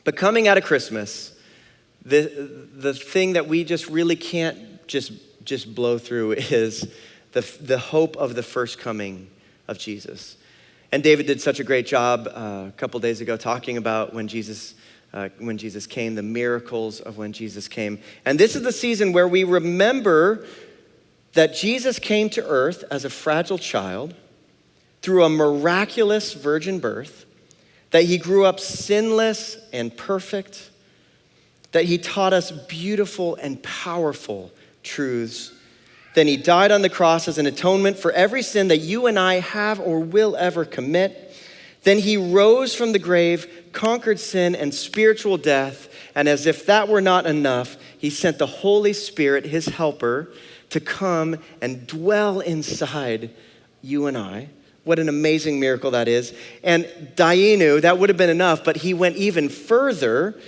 But coming out of Christmas, the thing that we just really can't just blow through is the hope of the first coming of Jesus. And David did such a great job a couple days ago talking about when Jesus came, the miracles of when Jesus came. And this is the season where we remember that Jesus came to earth as a fragile child through a miraculous virgin birth, that he grew up sinless and perfect, that he taught us beautiful and powerful truths. Then he died on the cross as an atonement for every sin that you and I have or will ever commit. Then he rose from the grave, conquered sin and spiritual death, and as if that were not enough, he sent the Holy Spirit, his helper, to come and dwell inside you and I. What an amazing miracle that is. And Dainu, that would have been enough, but he went even further,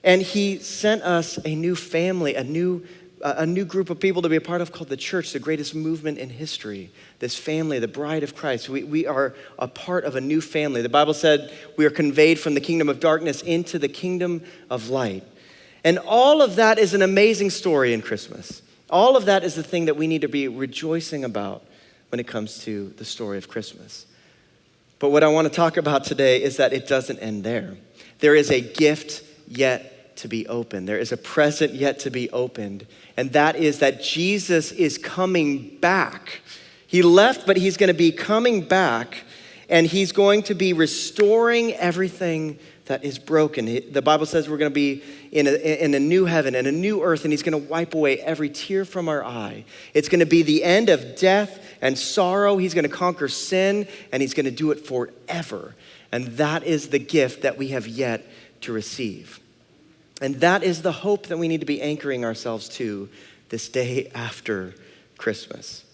and he sent us a new family, a new group of people to be a part of called the church, the greatest movement in history. This family, the bride of Christ. We are a part of a new family. The Bible said we are conveyed from the kingdom of darkness into the kingdom of light. And all of that is an amazing story in Christmas. All of that is the thing that we need to be rejoicing about when it comes to the story of Christmas. But what I want to talk about today is that it doesn't end there. There is a gift yet to be opened. There is a present yet to be opened. And that is that Jesus is coming back. He left, but he's going to be coming back, and he's going to be restoring everything that is broken. The Bible says we're going to be in a new heaven and a new earth, and he's going to wipe away every tear from our eye. It's going to be the end of death and sorrow. He's going to conquer sin, and he's going to do it forever. And that is the gift that we have yet to receive. And that is the hope that we need to be anchoring ourselves to this day after Christmas.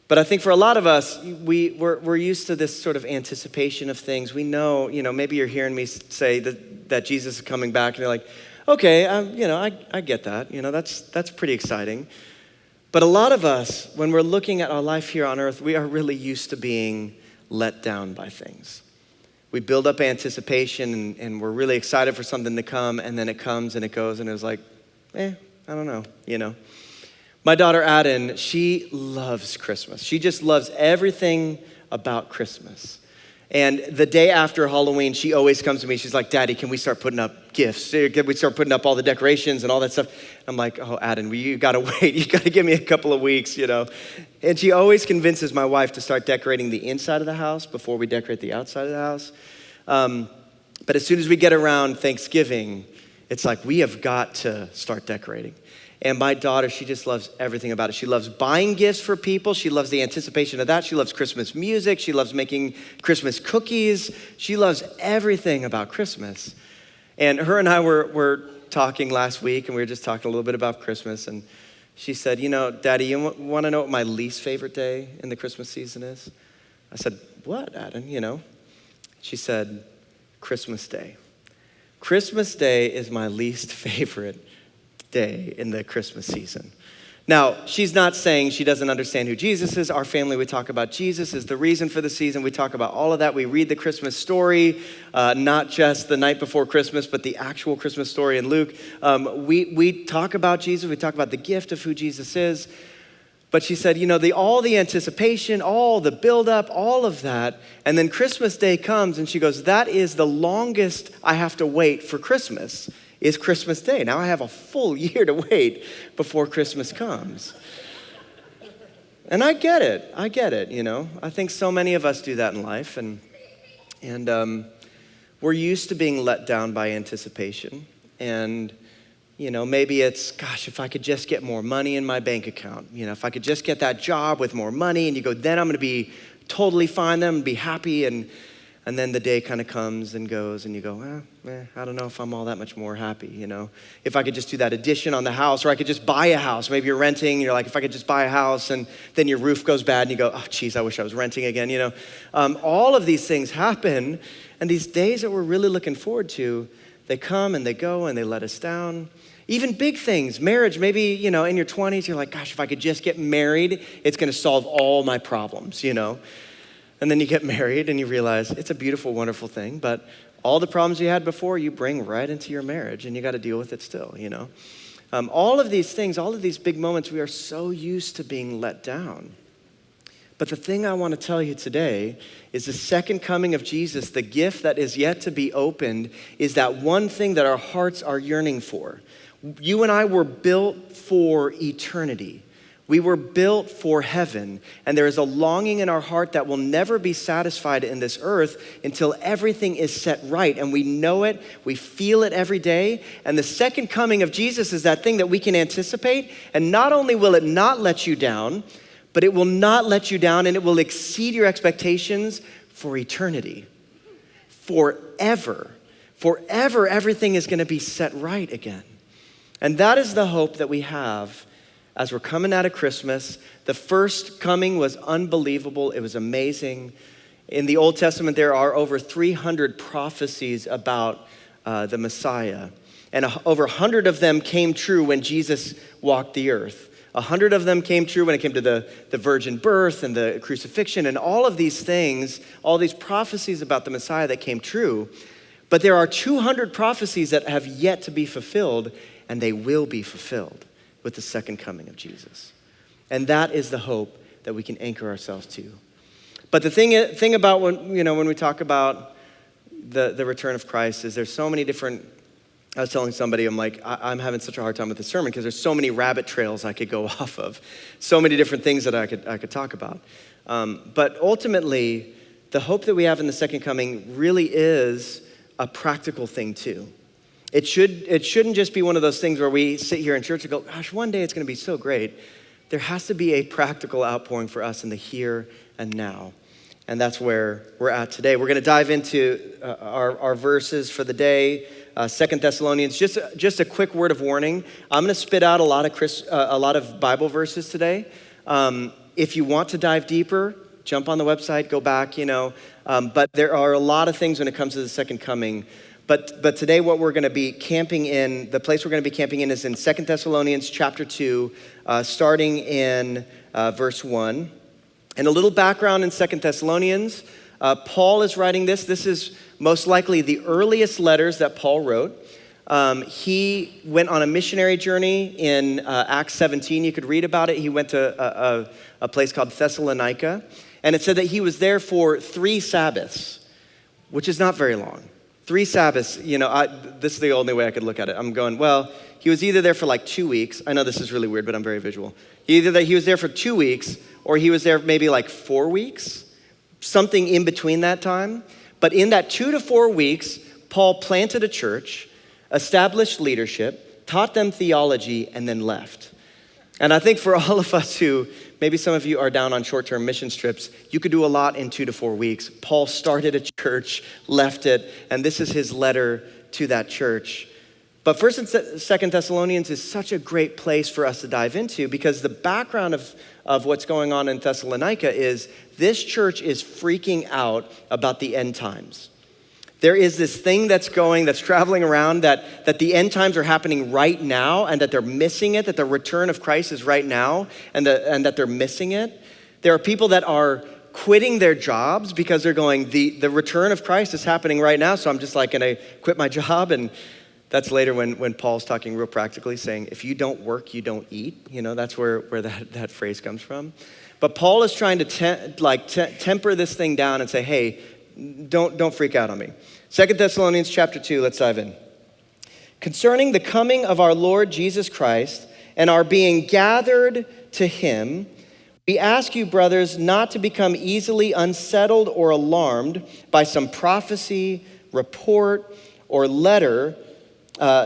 But I think for a lot of us, we're used to this sort of anticipation of things. We know, maybe you're hearing me say that Jesus is coming back, and you're like, okay, I get that. That's pretty exciting. But a lot of us, when we're looking at our life here on earth, we are really used to being let down by things. We build up anticipation, and we're really excited for something to come, and then it comes and it goes, and it was like, I don't know, My daughter Aden, she loves Christmas. She just loves everything about Christmas. And the day after Halloween, she always comes to me. She's like, Daddy, can we start putting up gifts? Can we start putting up all the decorations and all that stuff? I'm like, oh, Aden, you gotta wait. You gotta give me a couple of weeks, And she always convinces my wife to start decorating the inside of the house before we decorate the outside of the house. But as soon as we get around Thanksgiving, it's like we have got to start decorating. And my daughter, she just loves everything about it. She loves buying gifts for people. She loves the anticipation of that. She loves Christmas music. She loves making Christmas cookies. She loves everything about Christmas. And her and I were talking last week, and we were just talking a little bit about Christmas. And she said, Daddy, you want to know what my least favorite day in the Christmas season is? I said, what, Aden? She said, Christmas Day. Christmas Day is my least favorite day in the Christmas season. Now, she's not saying she doesn't understand who Jesus is. Our family, we talk about Jesus as the reason for the season. We talk about all of that. We read the Christmas story, not just the night before Christmas, but the actual Christmas story in Luke. We talk about Jesus. We talk about the gift of who Jesus is. But she said, all the anticipation, all the buildup, all of that, and then Christmas Day comes, and she goes, that is the longest I have to wait for Christmas. Is Christmas Day. Now I have a full year to wait before Christmas comes. And I get it, I think so many of us do that in life, and we're used to being let down by anticipation. And, maybe it's, gosh, if I could just get more money in my bank account, if I could just get that job with more money, and you go, then I'm gonna be totally fine, then I'm gonna be happy, and then the day kind of comes and goes, and you go, I don't know if I'm all that much more happy, If I could just do that addition on the house, or I could just buy a house. Maybe you're renting, and you're like, if I could just buy a house, and then your roof goes bad, and you go, oh, geez, I wish I was renting again, All of these things happen, and these days that we're really looking forward to, they come and they go, and they let us down. Even big things, marriage, maybe, in your 20s, you're like, gosh, if I could just get married, it's gonna solve all my problems, And then you get married and you realize it's a beautiful, wonderful thing, but all the problems you had before, you bring right into your marriage, and you got to deal with it still, you know? All of these things, all of these big moments, we are so used to being let down. But the thing I want to tell you today is the second coming of Jesus, the gift that is yet to be opened, is that one thing that our hearts are yearning for. You and I were built for eternity. We were built for heaven, and there is a longing in our heart that will never be satisfied in this earth until everything is set right, and we know it, we feel it every day, and the second coming of Jesus is that thing that we can anticipate, and not only will it not let you down, but it will not let you down, and it will exceed your expectations for eternity. Forever. Forever, everything is gonna be set right again. And that is the hope that we have as we're coming out of Christmas. The first coming was unbelievable. It was amazing. In the Old Testament, there are over 300 prophecies about the Messiah. And over 100 of them came true when Jesus walked the earth. 100 of them came true when it came to the virgin birth and the crucifixion and all of these things, all these prophecies about the Messiah that came true. But there are 200 prophecies that have yet to be fulfilled, and they will be fulfilled with the second coming of Jesus. And that is the hope that we can anchor ourselves to. But the thing about when we talk about the return of Christ is there's so many different, I was telling somebody, I'm having such a hard time with the sermon because there's so many rabbit trails I could go off of, so many different things that I could talk about. But ultimately, the hope that we have in the second coming really is a practical thing too. It shouldn't just be one of those things where we sit here in church and go, gosh, one day it's going to be so great. There has to be a practical outpouring for us in the here and now. And that's where we're at today. We're going to dive into our verses for the day. 2 Thessalonians, just a quick word of warning. I'm going to spit out a lot of Bible verses today. If you want to dive deeper, jump on the website, go back, But there are a lot of things when it comes to the second coming. But today what we're going to be camping in, the place we're going to be camping in is in 2 Thessalonians chapter 2, starting in verse 1. And a little background in 2 Thessalonians, Paul is writing this. This is most likely the earliest letters that Paul wrote. He went on a missionary journey in Acts 17. You could read about it. He went to a place called Thessalonica. And it said that he was there for 3 Sabbaths, which is not very long. 3 Sabbaths, this is the only way I could look at it. I'm going, well, he was either there for like 2 weeks. I know this is really weird, but I'm very visual. Either that he was there for 2 weeks, or he was there maybe like 4 weeks, something in between that time. But in that 2 to 4 weeks, Paul planted a church, established leadership, taught them theology, and then left. And I think for all of us who, maybe some of you are down on short-term mission trips, you could do a lot in 2 to 4 weeks. Paul started a church, left it, and this is his letter to that church. But 1 and 2 Thessalonians is such a great place for us to dive into because the background of what's going on in Thessalonica is this church is freaking out about the end times. There is this thing that's traveling around that the end times are happening right now and that they're missing it, that the return of Christ is right now and that they're missing it. There are people that are quitting their jobs because they're going, the return of Christ is happening right now, so I'm just like gonna quit my job. And that's later when Paul's talking real practically, saying, if you don't work, you don't eat. That's where that phrase comes from. But Paul is trying to temper this thing down and say, hey, don't freak out on me. 2 Thessalonians chapter 2, let's dive in. Concerning the coming of our Lord Jesus Christ and our being gathered to him, we ask you, brothers, not to become easily unsettled or alarmed by some prophecy, report, or letter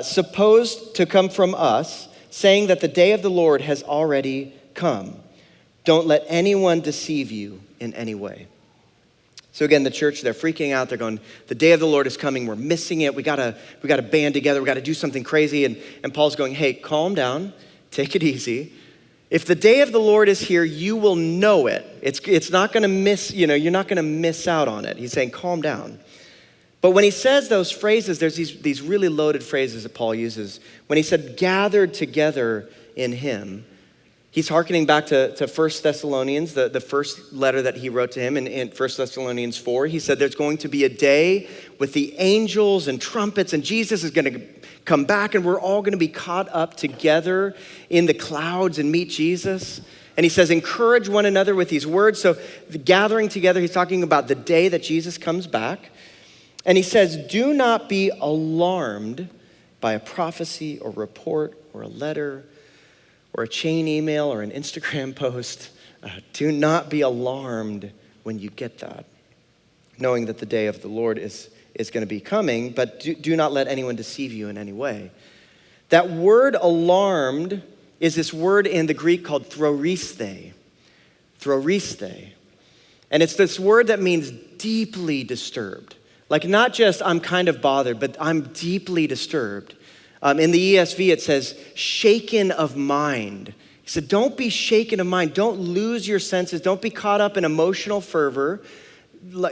supposed to come from us, saying that the day of the Lord has already come. Don't let anyone deceive you in any way. So again, the church, they're freaking out. They're going, the day of the Lord is coming. We're missing it. We gotta band together. We gotta do something crazy. And Paul's going, hey, calm down. Take it easy. If the day of the Lord is here, you will know it. It's not gonna miss, you're not gonna miss out on it. He's saying, calm down. But when he says those phrases, there's these really loaded phrases that Paul uses. When he said gathered together in him, He's hearkening back to 1 Thessalonians, the first letter that he wrote to him in 1 Thessalonians 4. He said there's going to be a day with the angels and trumpets, and Jesus is going to come back, and we're all going to be caught up together in the clouds and meet Jesus. And he says, encourage one another with these words. So the gathering together, he's talking about the day that Jesus comes back. And he says, do not be alarmed by a prophecy or report or a letter or a chain email or an Instagram post. Do not be alarmed when you get that, knowing that the day of the Lord is going to be coming, but do not let anyone deceive you in any way. That word alarmed is this word in the Greek called throriste. And it's this word that means deeply disturbed. Like not just I'm kind of bothered, but I'm deeply disturbed. In the ESV, it says shaken of mind. He said, don't be shaken of mind. Don't lose your senses. Don't be caught up in emotional fervor.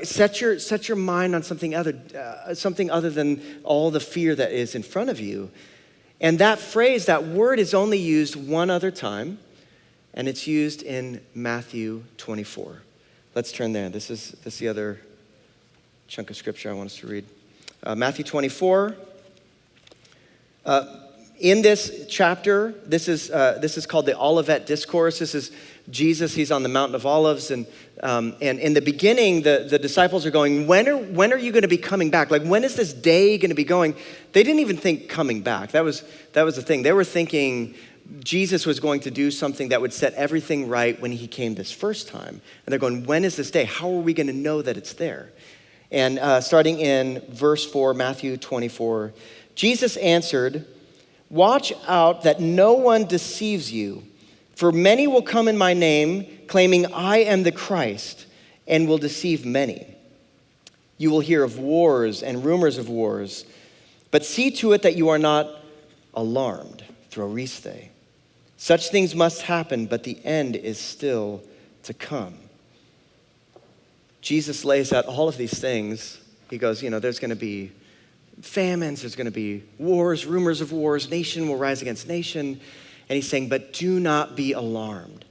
Set your mind on something other than all the fear that is in front of you. And that phrase, that word is only used one other time, and it's used in Matthew 24. Let's turn there. This is the other chunk of scripture I want us to read. Matthew 24. In this chapter, this is called the Olivet Discourse. This is Jesus. He's on the Mountain of Olives, and in the beginning, the disciples are going, when are you going to be coming back? Like, when is this day going to be going? They didn't even think coming back. That was the thing. They were thinking Jesus was going to do something that would set everything right when he came this first time. And they're going, when is this day? How are we going to know that it's there? And starting in verse 4, Matthew 24, Jesus answered, watch out that no one deceives you, for many will come in my name, claiming I am the Christ, and will deceive many. You will hear of wars and rumors of wars, but see to it that you are not alarmed. Throriste. Such things must happen, but the end is still to come. Jesus lays out all of these things. He goes, there's going to be famines, there's going to be wars, rumors of wars, nation will rise against nation. And he's saying, but do not be alarmed.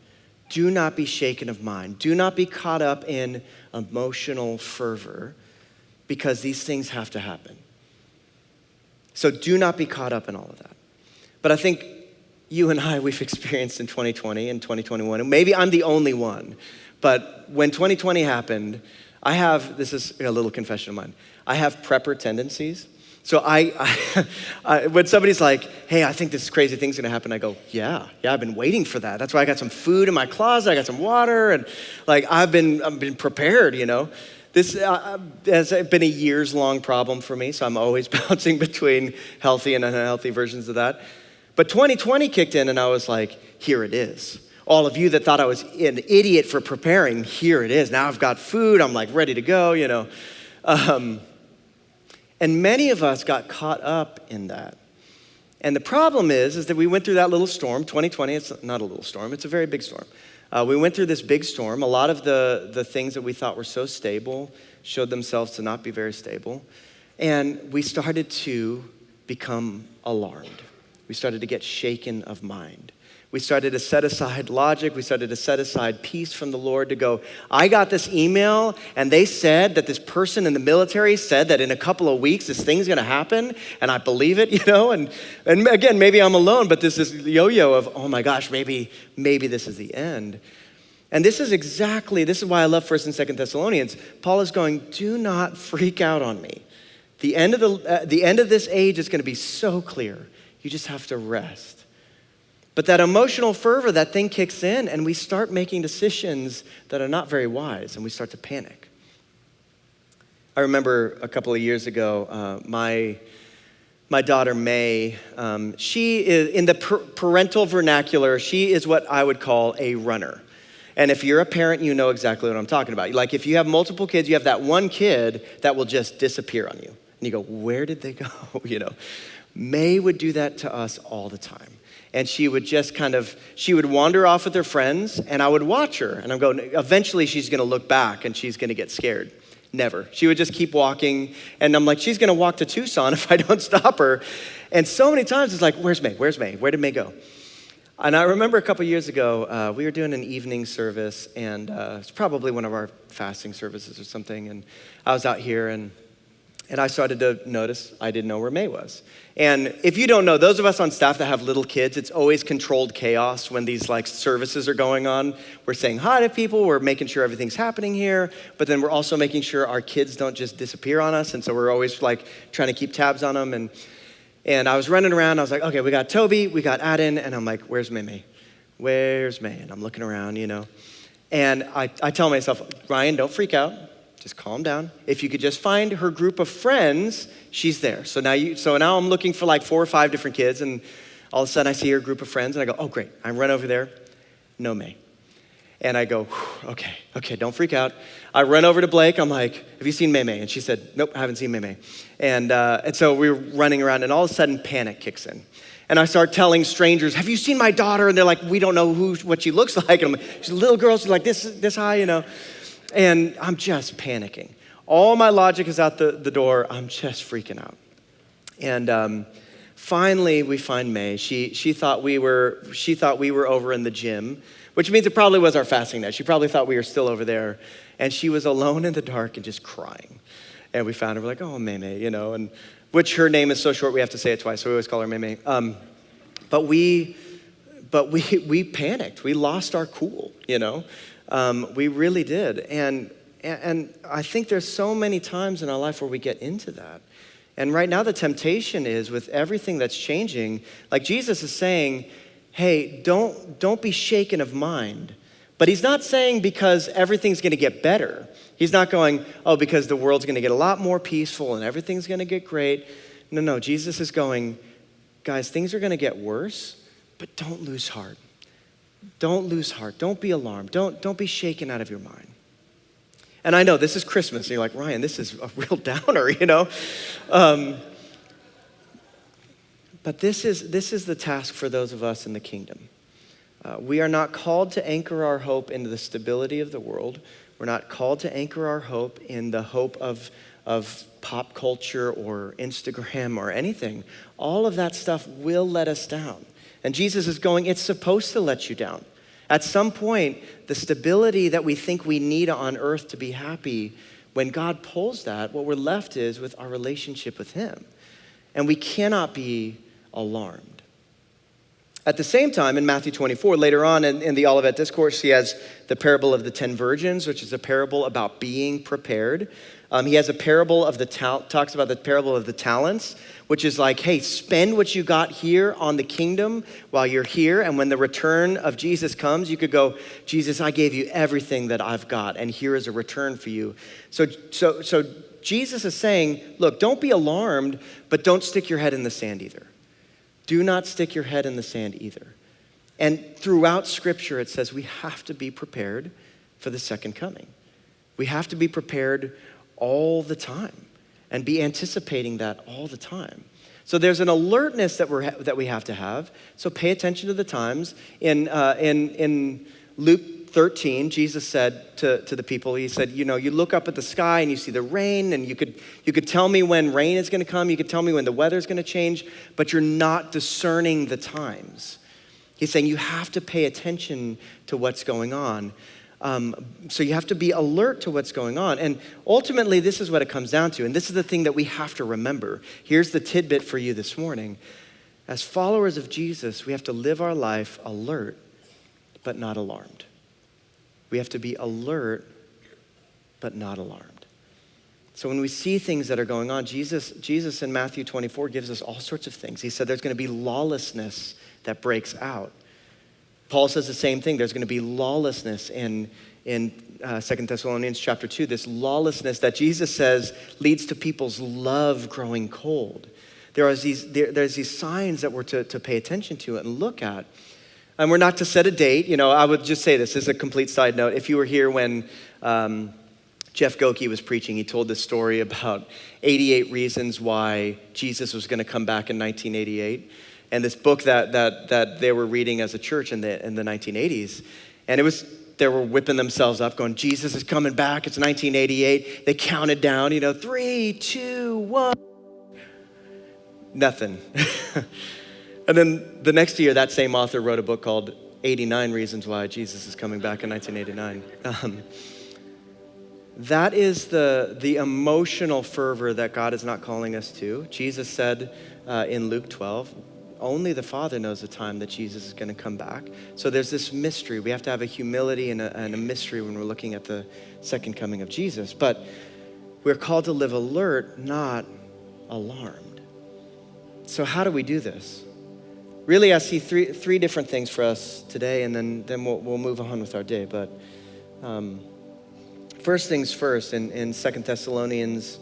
Do not be shaken of mind. Do not be caught up in emotional fervor, because these things have to happen. So do not be caught up in all of that. But I think you and I, we've experienced in 2020 and 2021, and maybe I'm the only one, but when 2020 happened, this is a little confession of mine, I have prepper tendencies. So when somebody's like, hey, I think this crazy thing's gonna happen, I go, yeah, I've been waiting for that. That's why I got some food in my closet, I got some water, and like I've been prepared, This has been a years-long problem for me, so I'm always bouncing between healthy and unhealthy versions of that. But 2020 kicked in, and I was like, here it is. All of you that thought I was an idiot for preparing, here it is. Now I've got food, I'm like ready to go, And many of us got caught up in that. And the problem is that we went through that little storm. 2020, it's not a little storm, it's a very big storm. We went through this big storm. A lot of the things that we thought were so stable showed themselves to not be very stable. And we started to become alarmed. We started to get shaken of mind. We started to set aside logic. We started to set aside peace from the Lord to go, I got this email and they said that this person in the military said that in a couple of weeks this thing's gonna happen, and I believe it, And again, maybe I'm alone, but this is yo-yo of, oh my gosh, maybe this is the end. And this is why I love 1 and 2 Thessalonians. Paul is going, do not freak out on me. The end of this age is gonna be so clear. You just have to rest. But that emotional fervor, that thing kicks in, and we start making decisions that are not very wise, and we start to panic. I remember a couple of years ago, my daughter May, she is, in the parental vernacular, she is what I would call a runner. And if you're a parent, you know exactly what I'm talking about. Like if you have multiple kids, you have that one kid that will just disappear on you. And you go, where did they go? May would do that to us all the time. And she would just she would wander off with her friends, and I would watch her. And I'm going, eventually she's gonna look back and she's gonna get scared. Never. She would just keep walking. And I'm like, she's gonna walk to Tucson if I don't stop her. And so many times it's like, where's May? Where did May go? And I remember a couple years ago, we were doing an evening service, and it's probably one of our fasting services or something. And I was out here, and I started to notice I didn't know where May was. And if you don't know, those of us on staff that have little kids, it's always controlled chaos when these like services are going on. We're saying hi to people, we're making sure everything's happening here, but then we're also making sure our kids don't just disappear on us. And so we're always like trying to keep tabs on them. And I was running around, I was like, okay, we got Toby, we got Aden, and I'm like, where's May? Where's May? And I'm looking around, And I tell myself, Ryan, don't freak out. Just calm down. If you could just find her group of friends, she's there. So now I'm looking for like 4 or 5 different kids, and all of a sudden I see her group of friends, and I go, oh great. I run over there, no May. And I go, okay, don't freak out. I run over to Blake, I'm like, have you seen May? And she said, nope, I haven't seen May. And so we were running around, and all of a sudden panic kicks in. And I start telling strangers, have you seen my daughter? And they're like, we don't know what she looks like. And I'm like, she's a little girl, she's like this high, And I'm just panicking. All my logic is out the door. I'm just freaking out. And finally, we find May. She thought we were over in the gym, which means it probably was our fasting night. She probably thought we were still over there. And she was alone in the dark and just crying. And we found her. We're like, oh, May, and which her name is so short we have to say it twice, so we always call her May. But we panicked. We lost our cool, We really did. And I think there's so many times in our life where we get into that. And right now the temptation is with everything that's changing, like Jesus is saying, hey, don't be shaken of mind. But he's not saying because everything's gonna get better. He's not going, oh, because the world's gonna get a lot more peaceful and everything's gonna get great. No, Jesus is going, guys, things are gonna get worse, but don't lose heart. Don't lose heart. Don't be alarmed. Don't be shaken out of your mind. And I know this is Christmas, and you're like, Ryan, this is a real downer, But this is the task for those of us in the kingdom. We are not called to anchor our hope into the stability of the world. We're not called to anchor our hope in the hope of pop culture or Instagram or anything. All of that stuff will let us down. And Jesus is going, it's supposed to let you down. At some point, the stability that we think we need on earth to be happy, when God pulls that, what we're left is with our relationship with him. And we cannot be alarmed. At the same time, in Matthew 24, later on in the Olivet Discourse, he has the parable of the 10 virgins, which is a parable about being prepared. He has a parable of talks about the parable of the talents, which is like, hey, spend what you got here on the kingdom while you're here. And when the return of Jesus comes, you could go, Jesus, I gave you everything that I've got, and here is a return for you. So Jesus is saying, look, don't be alarmed, but don't stick your head in the sand either. Do not stick your head in the sand either. And throughout Scripture, it says we have to be prepared for the second coming. We have to be prepared all the time and be anticipating that all the time. So there's an alertness that we have to have. So pay attention to the times. In Luke 13, Jesus said to the people, he said, you look up at the sky and you see the rain, and you could tell me when rain is gonna come, you could tell me when the weather's gonna change, but you're not discerning the times. He's saying you have to pay attention to what's going on. So you have to be alert to what's going on. And ultimately, this is what it comes down to. And this is the thing that we have to remember. Here's the tidbit for you this morning. As followers of Jesus, we have to live our life alert, but not alarmed. We have to be alert, but not alarmed. So when we see things that are going on, Jesus in Matthew 24 gives us all sorts of things. He said there's going to be lawlessness that breaks out. Paul says the same thing. There's going to be lawlessness in 2 Thessalonians chapter 2, this lawlessness that Jesus says leads to people's love growing cold. There's these signs that we're to pay attention to and look at. And we're not to set a date. I would just say this as a complete side note. If you were here when Jeff Goki was preaching, he told this story about 88 reasons why Jesus was going to come back in 1988. And this book that they were reading as a church in the 1980s. And they were whipping themselves up going, Jesus is coming back, it's 1988. They counted down, 3, 2, 1. Nothing. And then the next year, that same author wrote a book called 89 Reasons Why Jesus is Coming Back in 1989. That is the emotional fervor that God is not calling us to. Jesus said in Luke 12, only the Father knows the time that Jesus is going to come back. So there's this mystery. We have to have a humility and a mystery when we're looking at the second coming of Jesus. But we're called to live alert, not alarmed. So how do we do this? Really, I see three different things for us today, and then we'll move on with our day. But first things first, in 2 Thessalonians,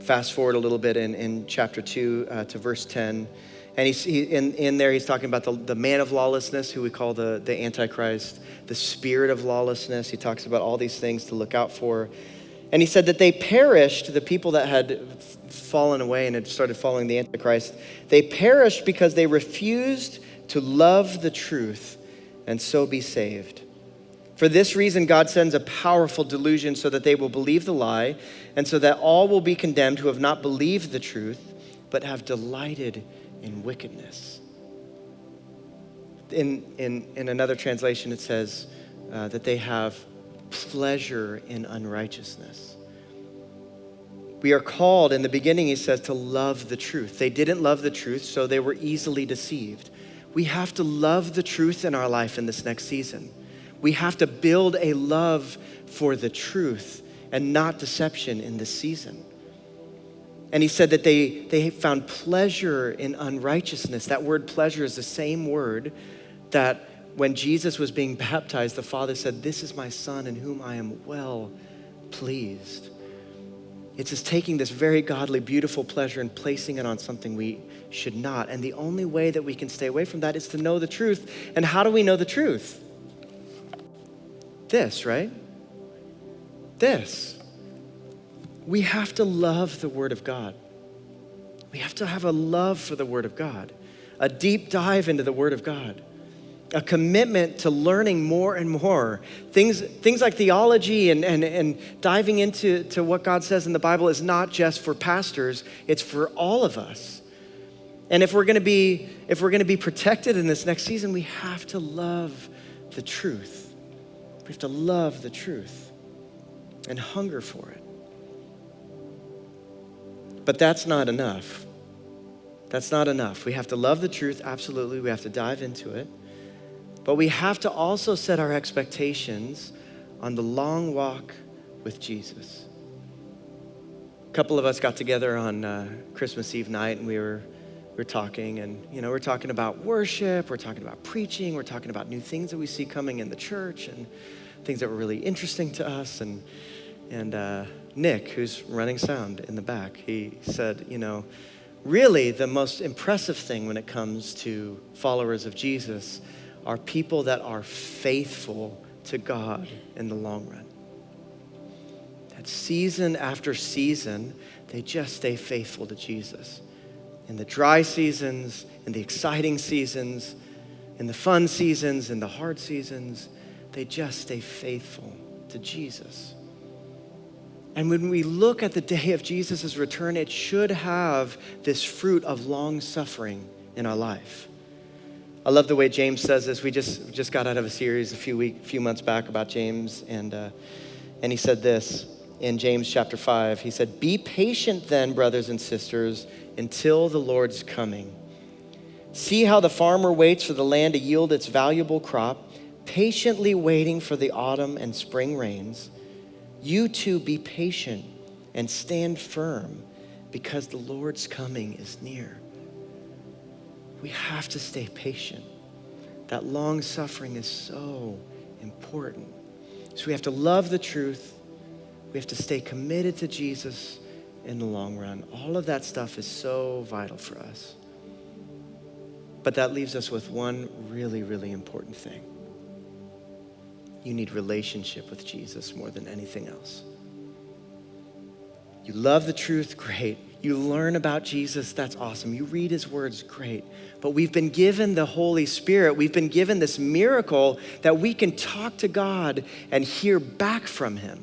fast forward a little bit in chapter 2 to verse 10. And in there, he's talking about the man of lawlessness, who we call the Antichrist, the spirit of lawlessness. He talks about all these things to look out for. And he said that they perished, the people that had fallen away and had started following the Antichrist, they perished because they refused to love the truth and so be saved. For this reason, God sends a powerful delusion so that they will believe the lie, and so that all will be condemned who have not believed the truth, but have delighted in wickedness. In another translation, it says that they have pleasure in unrighteousness. We are called, in the beginning, he says, to love the truth. They didn't love the truth, so they were easily deceived. We have to love the truth in our life in this next season. We have to build a love for the truth and not deception in this season. And he said that they found pleasure in unrighteousness. That word pleasure is the same word that when Jesus was being baptized, the Father said, "This is my Son in whom I am well pleased." It's just taking this very godly, beautiful pleasure and placing it on something we should not. And the only way that we can stay away from that is to know the truth. And how do we know the truth? This, right? This. We have to love the Word of God. We have to have a love for the Word of God, a deep dive into the Word of God, a commitment to learning more and more. Things like theology and diving into what God says in the Bible is not just for pastors, it's for all of us. And if we're gonna be protected in this next season, we have to love the truth. We have to love the truth and hunger for it. But that's not enough. That's not enough. We have to love the truth, absolutely. We have to dive into it. But we have to also set our expectations on the long walk with Jesus. A couple of us got together on Christmas Eve night, and we were talking, and we're talking about worship, we're talking about preaching, we're talking about new things that we see coming in the church, and things that were really interesting to us. And Nick, who's running sound in the back, he said, really the most impressive thing when it comes to followers of Jesus are people that are faithful to God in the long run. That season after season, they just stay faithful to Jesus. In the dry seasons, in the exciting seasons, in the fun seasons, in the hard seasons, they just stay faithful to Jesus. And when we look at the day of Jesus' return, it should have this fruit of long suffering in our life. I love the way James says this. We just got out of a series a few months back about James, and he said this in James chapter 5. He said, "Be patient then, brothers and sisters, until the Lord's coming. See how the farmer waits for the land to yield its valuable crop, patiently waiting for the autumn and spring rains. You too be patient and stand firm, because the Lord's coming is near." We have to stay patient. That long suffering is so important. So we have to love the truth. We have to stay committed to Jesus in the long run. All of that stuff is so vital for us. But that leaves us with one really, really important thing. You need relationship with Jesus more than anything else. You love the truth, great. You learn about Jesus, that's awesome. You read his words, great. But we've been given the Holy Spirit. We've been given this miracle that we can talk to God and hear back from him.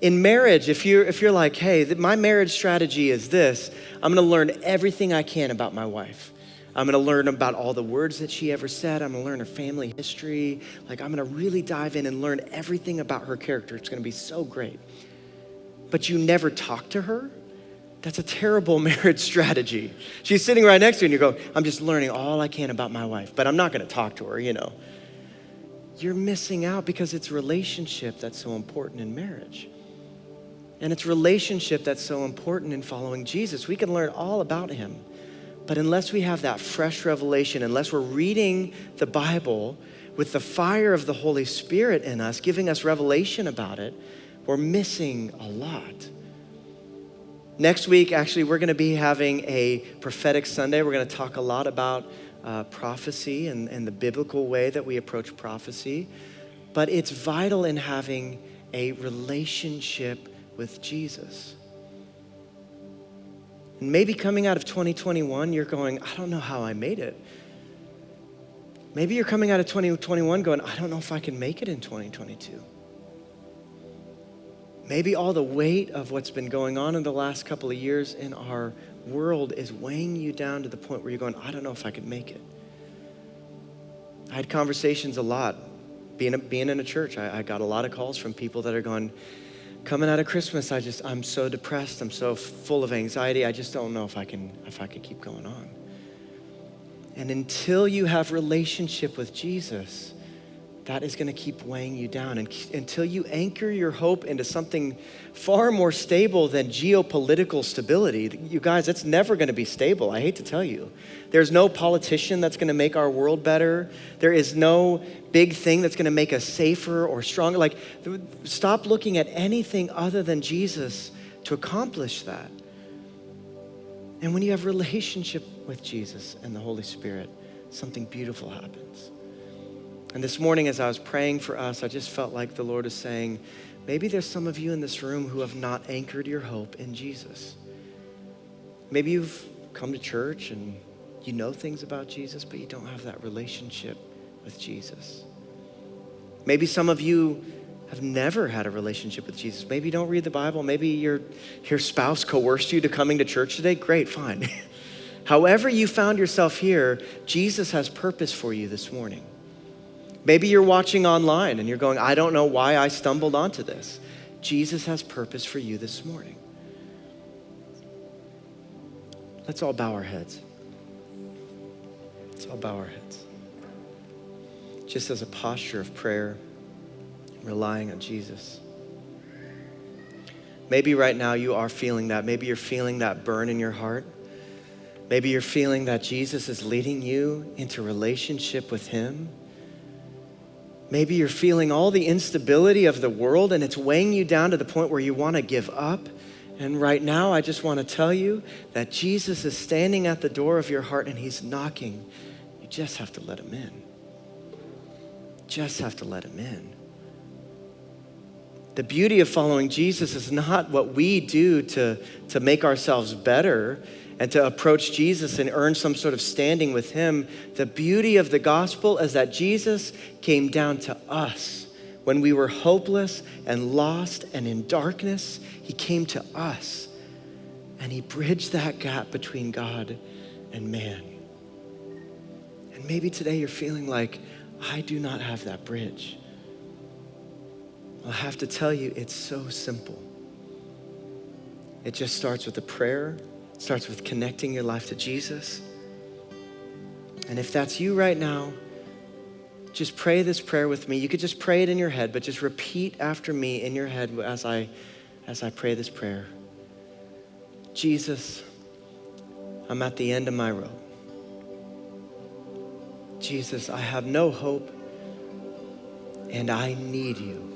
In marriage, if you're like, hey, my marriage strategy is this, I'm gonna learn everything I can about my wife. I'm gonna learn about all the words that she ever said. I'm gonna learn her family history. Like, I'm gonna really dive in and learn everything about her character. It's gonna be so great. But you never talk to her? That's a terrible marriage strategy. She's sitting right next to you and you go, I'm just learning all I can about my wife, but I'm not gonna talk to her, You're missing out because it's relationship that's so important in marriage. And it's relationship that's so important in following Jesus. We can learn all about him, but unless we have that fresh revelation, unless we're reading the Bible with the fire of the Holy Spirit in us, giving us revelation about it, we're missing a lot. Next week, actually, we're gonna be having a prophetic Sunday. We're gonna talk a lot about prophecy and the biblical way that we approach prophecy. But it's vital in having a relationship with Jesus. And maybe coming out of 2021, you're going, I don't know how I made it. Maybe you're coming out of 2021 going, I don't know if I can make it in 2022. Maybe all the weight of what's been going on in the last couple of years in our world is weighing you down to the point where you're going, I don't know if I could make it. I had conversations a lot. Being in a church, I got a lot of calls from people that are going, coming out of Christmas, I'm so depressed. I'm so full of anxiety. I just don't know if I can keep going on. And until you have relationship with Jesus, that is going to keep weighing you down. And until you anchor your hope into something far more stable than geopolitical stability, you guys, it's never going to be stable. I hate to tell you. There's no politician that's going to make our world better. There is no big thing that's going to make us safer or stronger. Like, stop looking at anything other than Jesus to accomplish that. And when you have relationship with Jesus and the Holy Spirit, something beautiful happens. And this morning, as I was praying for us, I just felt like the Lord is saying, maybe there's some of you in this room who have not anchored your hope in Jesus. Maybe you've come to church and you know things about Jesus, but you don't have that relationship with Jesus. Maybe some of you have never had a relationship with Jesus. Maybe you don't read the Bible. Maybe your spouse coerced you to coming to church today. Great, fine. However you found yourself here, Jesus has purpose for you this morning. Maybe you're watching online and you're going, I don't know why I stumbled onto this. Jesus has purpose for you this morning. Let's all bow our heads. Let's all bow our heads. Just as a posture of prayer, relying on Jesus. Maybe right now you are feeling that. Maybe you're feeling that burn in your heart. Maybe you're feeling that Jesus is leading you into relationship with him. Maybe you're feeling all the instability of the world and it's weighing you down to the point where you want to give up. And right now, I just want to tell you that Jesus is standing at the door of your heart and he's knocking. You just have to let him in. Just have to let him in. The beauty of following Jesus is not what we do to make ourselves better and to approach Jesus and earn some sort of standing with him. The beauty of the gospel is that Jesus came down to us. When we were hopeless and lost and in darkness, he came to us and he bridged that gap between God and man. And maybe today you're feeling like, I do not have that bridge. I'll have to tell you, it's so simple. It just starts with a prayer. It starts with connecting your life to Jesus. And if that's you right now, just pray this prayer with me. You could just pray it in your head, but just repeat after me in your head as I pray this prayer. Jesus, I'm at the end of my rope. Jesus, I have no hope and I need you.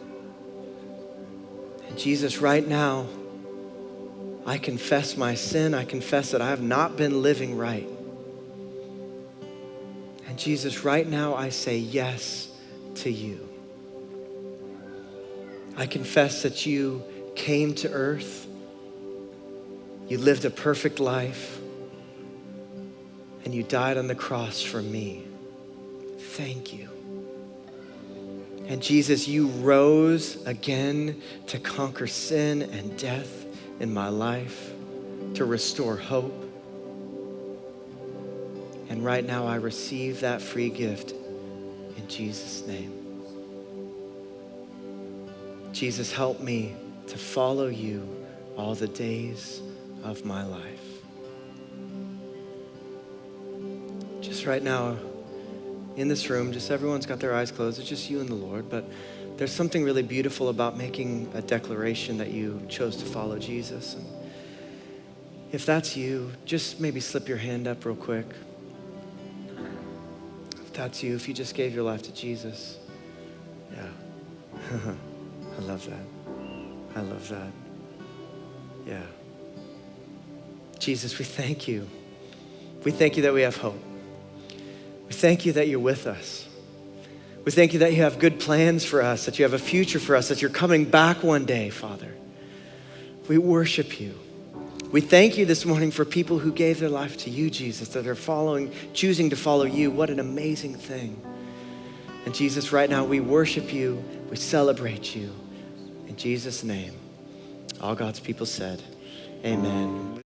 And Jesus, right now, I confess my sin. I confess that I have not been living right. And Jesus, right now I say yes to you. I confess that you came to earth, you lived a perfect life, and you died on the cross for me. Thank you. And Jesus, you rose again to conquer sin and death in my life, to restore hope. And right now I receive that free gift in Jesus' name. Jesus, help me to follow you all the days of my life. Just right now, in this room, just everyone's got their eyes closed. It's just you and the Lord, but there's something really beautiful about making a declaration that you chose to follow Jesus. And if that's you, just maybe slip your hand up real quick. If that's you, if you just gave your life to Jesus. Yeah. I love that. I love that. Yeah. Jesus, we thank you. We thank you that we have hope. We thank you that you're with us. We thank you that you have good plans for us, that you have a future for us, that you're coming back one day, Father. We worship you. We thank you this morning for people who gave their life to you, Jesus, that are choosing to follow you. What an amazing thing. And Jesus, right now we worship you, we celebrate you. In Jesus' name, all God's people said, amen.